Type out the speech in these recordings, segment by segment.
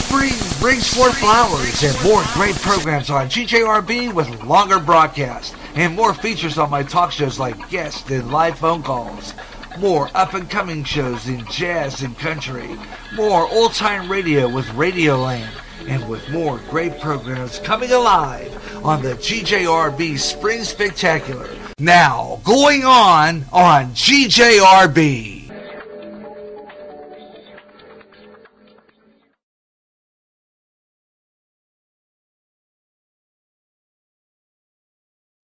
Spring brings forth flowers and more great programs on GJRB with longer broadcasts and more features on my talk shows like guests and live phone calls. More up-and-coming shows in jazz and country. More old-time radio with Radioland. And with more great programs coming alive on the GJRB Spring Spectacular. Now, going on GJRB.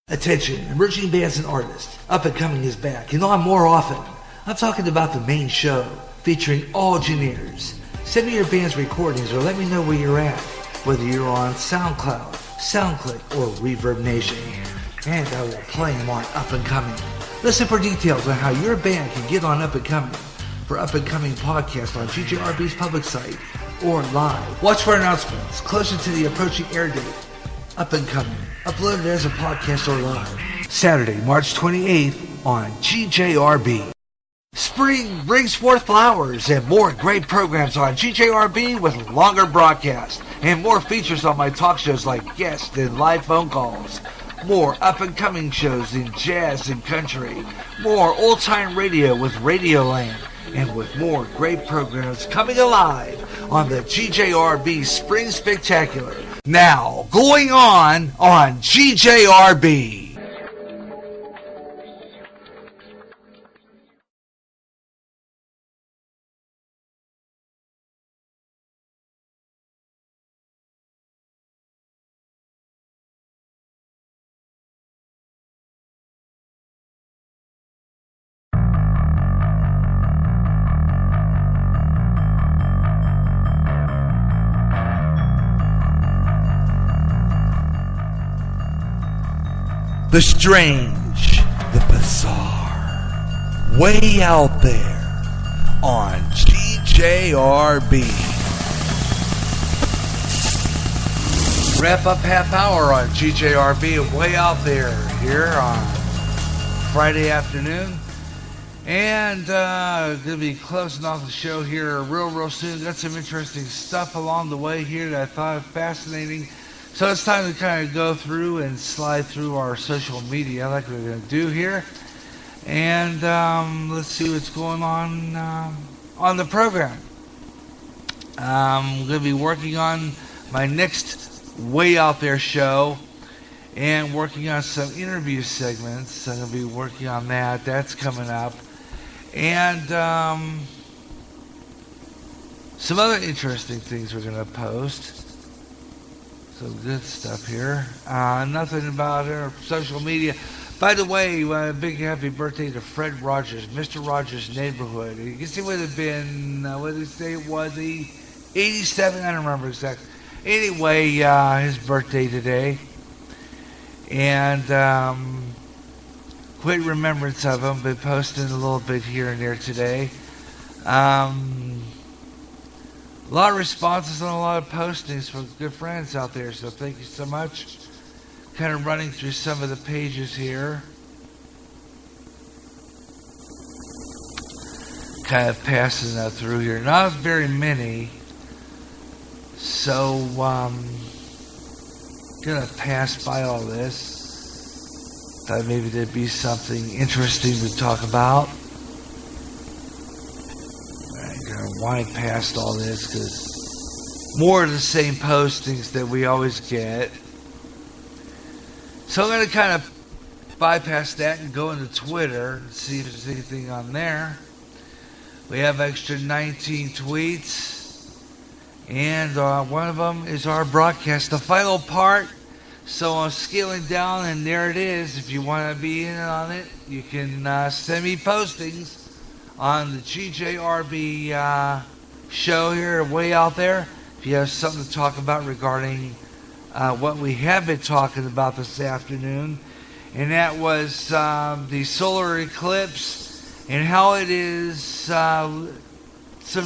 Attention, emerging bands and artists. Up and Coming is back, and on more often. I'm talking about the main show, featuring all genres. Send me your band's recordings or let me know where you're at, whether you're on SoundCloud, SoundClick, or Reverb Nation. And I will play them on Up and Coming. Listen for details on how your band can get on Up and Coming. For Up and Coming podcast on GJRB's public site or live. Watch for announcements closer to the approaching air date. Up and Coming, uploaded as a podcast or live. Saturday, March 28th on GJRB. Spring brings forth flowers and more great programs on GJRB with longer broadcasts and more features on my talk shows like guests and live phone calls. More up-and-coming shows in jazz and country. More old-time radio with Radioland. And with more great programs coming alive on the GJRB Spring Spectacular. Now, going on GJRB. The strange, the bizarre, way out there on GJRB. Wrap up half hour on GJRB, way out there here on Friday afternoon. And going to be closing off the show here real soon. Got some interesting stuff along the way here that I thought was fascinating. So it's time to kind of go through and slide through our social media like we're going to do here. And let's see what's going on the program. I'm going to be working on my next Way Out There show and working on some interview segments. I'm going to be working on that. That's coming up. And some other interesting things we're going to post. Some good stuff here. Nothing about our social media. By the way, big happy birthday to Fred Rogers, Mr. Rogers' Neighborhood. You can see what it had been, what did he say it was, 87? I don't remember exactly. Anyway, his birthday today. And quick remembrance of him. Been posting a little bit here and there today. A lot of responses and a lot of postings from good friends out there, so thank you so much. Kind of running through some of the pages here. Kind of passing that through here. Not very many. So, gonna pass by all this. Thought maybe there'd be something interesting to talk about. Wind past all this because more of the same postings that we always get. So I'm going to kind of bypass that and go into Twitter and see if there's anything on there. We have extra 19 tweets, and one of them is our broadcast, the final part. So I'm scaling down, and there it is. If you want to be in on it, you can send me postings on the GJRB show here, way out there. If you have something to talk about regarding what we have been talking about this afternoon, and that was the solar eclipse and how it is some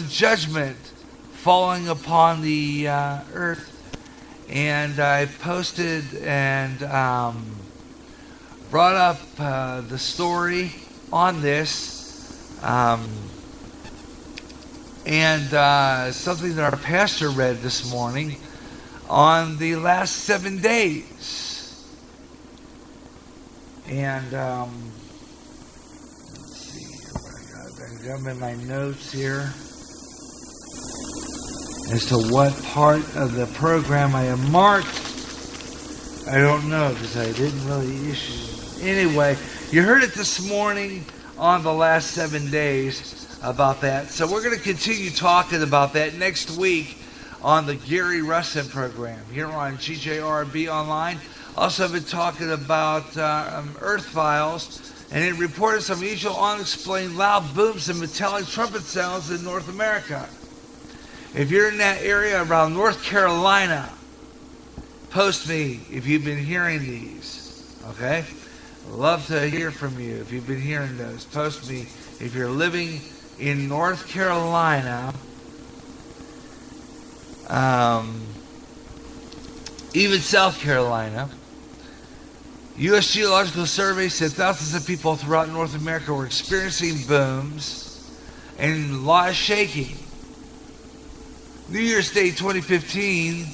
judgment falling upon the earth. And I posted and brought up the story on this. and something that our pastor read this morning on the last 7 days. And let's see here, I got them in my notes here as to what part of the program I have marked. I don't know because I didn't really issue. Anyway, you heard it this morning on the last 7 days about that. So we're going to continue talking about that next week on the Gary Russin program here on GJRB Online. Also been talking about Earth Files, and it reported some unusual, unexplained loud booms and metallic trumpet sounds in North America. If you're in that area around North Carolina, post me if you've been hearing these, okay? Love to hear from you if you've been hearing those. Post me if you're living in North Carolina, even South Carolina. U.S. Geological Survey said thousands of people throughout North America were experiencing booms and a lot of shaking. New Year's Day 2015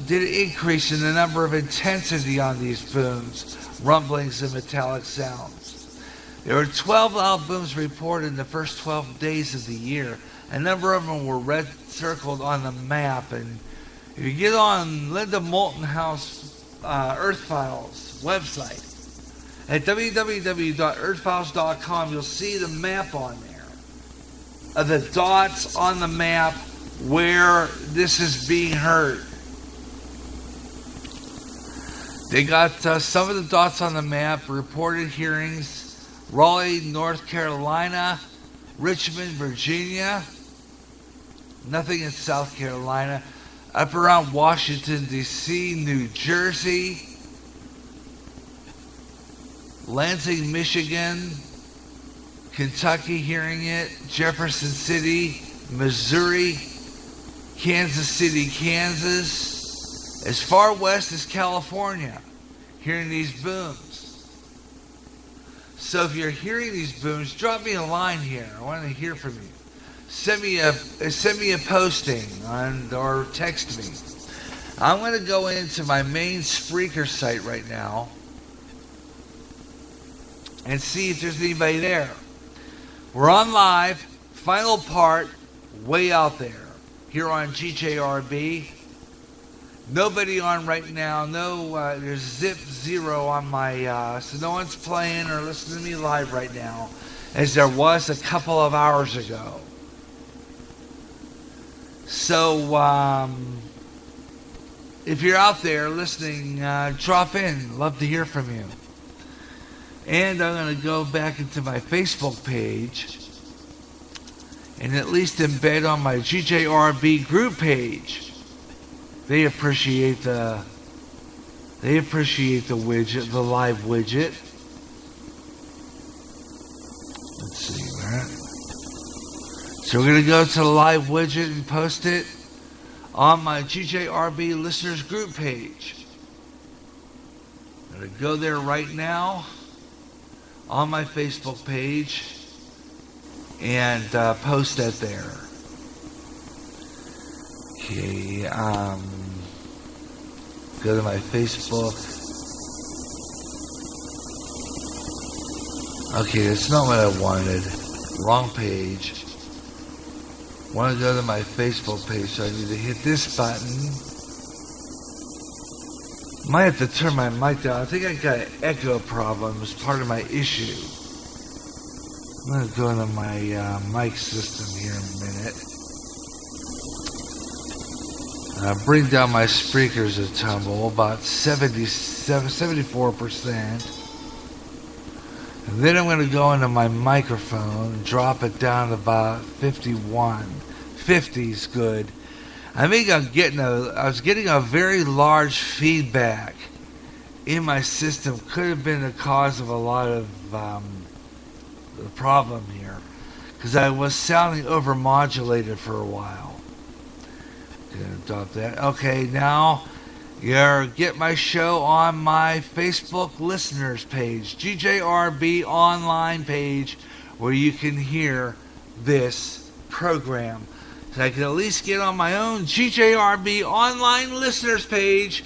did an increase in the number of intensity on these booms, rumblings, and metallic sounds. There were 12 loud booms reported in the first 12 days of the year. A number of them were red circled on the map. And if you get on Linda Moulton House Earth Files website at www.earthfiles.com, you'll see the map on there of the dots on the map where this is being heard. They got some of the dots on the map, reported hearings: Raleigh, North Carolina, Richmond, Virginia, nothing in South Carolina, up around Washington, D.C., New Jersey, Lansing, Michigan, Kentucky hearing it, Jefferson City, Missouri, Kansas City, Kansas, as far west as California, hearing these booms. So if you're hearing these booms, drop me a line here. I want to hear from you. Send me a posting or text me. I'm going to go into my main Spreaker site right now and see if there's anybody there. We're on live, final part, way out there, here on GJRB. Nobody on right now. No, there's zero on my, so no one's playing or listening to me live right now, as there was a couple of hours ago. So, if you're out there listening, drop in. Love to hear from you. And I'm going to go back into my Facebook page and at least embed on my GJRB group page. They appreciate the widget, the live widget. Let's see that. So we're going to go to the live widget and post it on my GJRB listeners group page. I'm going to go there right now on my Facebook page and post that there. Okay, go to my Facebook. Okay, that's not what I wanted. Wrong page. I want to go to my Facebook page, so I need to hit this button. Might have to turn my mic down. I think I got an echo problem as part of my issue. I'm going to go into my mic system here in a minute. Bring down my speakers a tumble, about 74%. And then I'm going to go into my microphone and drop it down to about 51. 50's good. I think I was getting a very large feedback in my system. Could have been the cause of a lot of the problem here, because I was sounding overmodulated for a while. Gonna drop that. Okay, now get my show on my Facebook listeners page, GJRB online page, where you can hear this program. So I can at least get on my own GJRB online listeners page,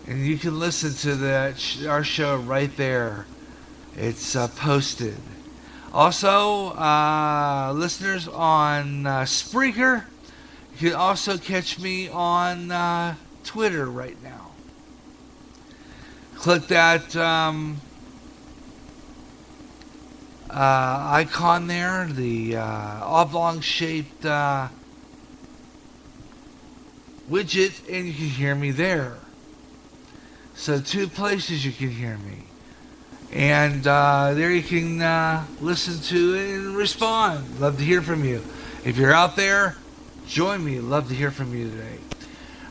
and you can listen to our show right there. It's posted. Also, listeners on Spreaker, you can also catch me on Twitter right now. Click that icon there, the oblong-shaped widget, and you can hear me there. So 2 places you can hear me. And there you can listen to it and respond. Love to hear from you. If you're out there, join me. Love to hear from you today.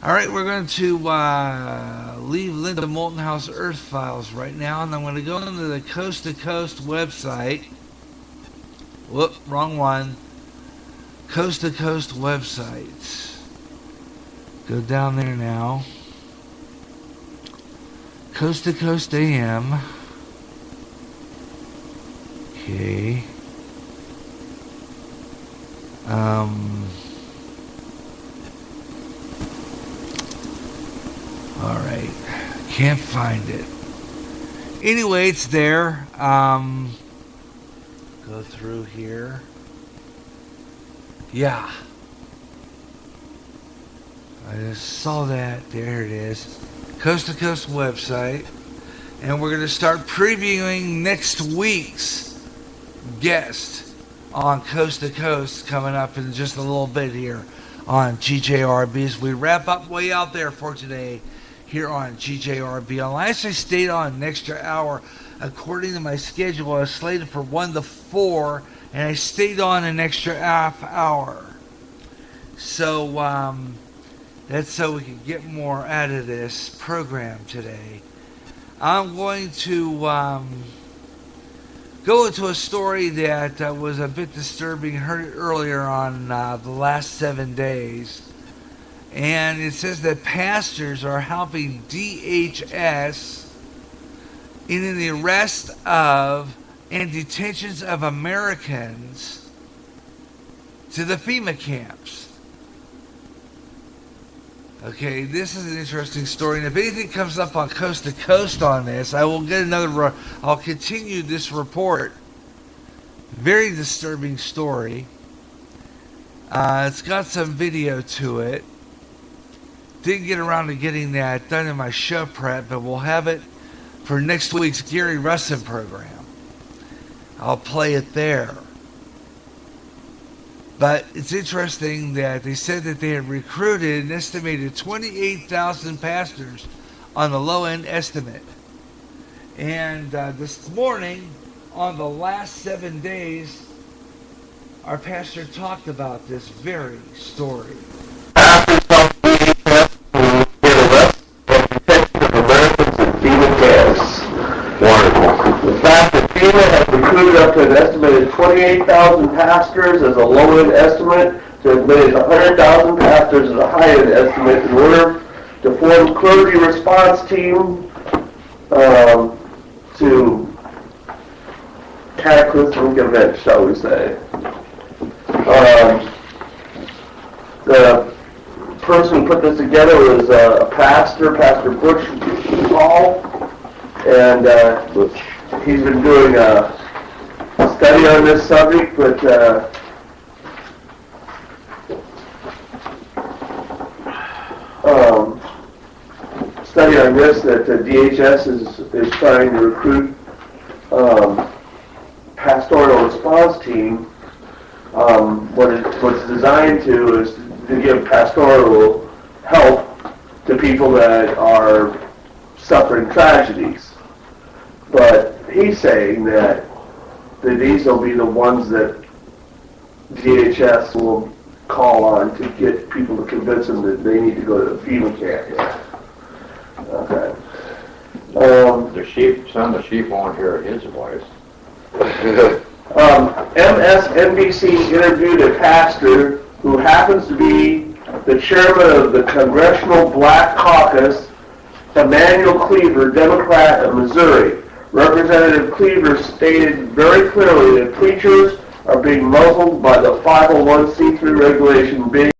All right, we're going to leave Linda Moulton House Earth Files right now, and I'm going to go into the Coast to Coast website. Whoop, wrong one. Coast to Coast website. Go down there now. Coast to Coast AM. Okay. Alright. Can't find it. Anyway, it's there. Go through here. Yeah. I just saw that. There it is. Coast to Coast website. And we're going to start previewing next week's guest on Coast to Coast coming up in just a little bit here on GJRB as we wrap up way out there for today here on GJRB. I actually stayed on an extra hour according to my schedule. I was slated for 1 to 4 and I stayed on an extra half hour. So that's so we can get more out of this program today. I'm going to go into a story that was a bit disturbing. Heard it earlier on the last 7 days. And it says that pastors are helping DHS in the arrest of and detentions of Americans to the FEMA camps. Okay, this is an interesting story, and if anything comes up on Coast to Coast on this, I will get another. I'll continue this report. Very disturbing story. It's got some video to it. Didn't get around to getting that done in my show prep, but we'll have it for next week's Gary Russin program. I'll play it there. But it's interesting that they said that they had recruited an estimated 28,000 pastors on the low-end estimate. And this morning, on the last 7 days, our pastor talked about this very story. Pastors help get arrested and detention of Americans in FEMA camps. Wonderful. The fact that FEMA has recruited up to an estimated 28,000 pastors as a low-end estimate to as many as 100,000 pastors as a high-end estimate in order to form clergy response team to cataclysmic events, shall we say. The person who put this together was a pastor, Pastor Butch Hall, and he's been doing a study on this subject, but study on this that DHS is trying to recruit pastoral response team. What it's designed to is to give pastoral help to people that are suffering tragedies. But he's saying that these will be the ones that DHS will call on to get people to convince them that they need to go to the FEMA camp. Okay. Some of the sheep won't hear his voice. MSNBC interviewed a pastor who happens to be the chairman of the Congressional Black Caucus, Emmanuel Cleaver, Democrat of Missouri. Representative Cleaver stated very clearly that preachers are being muzzled by the 501c3 regulation being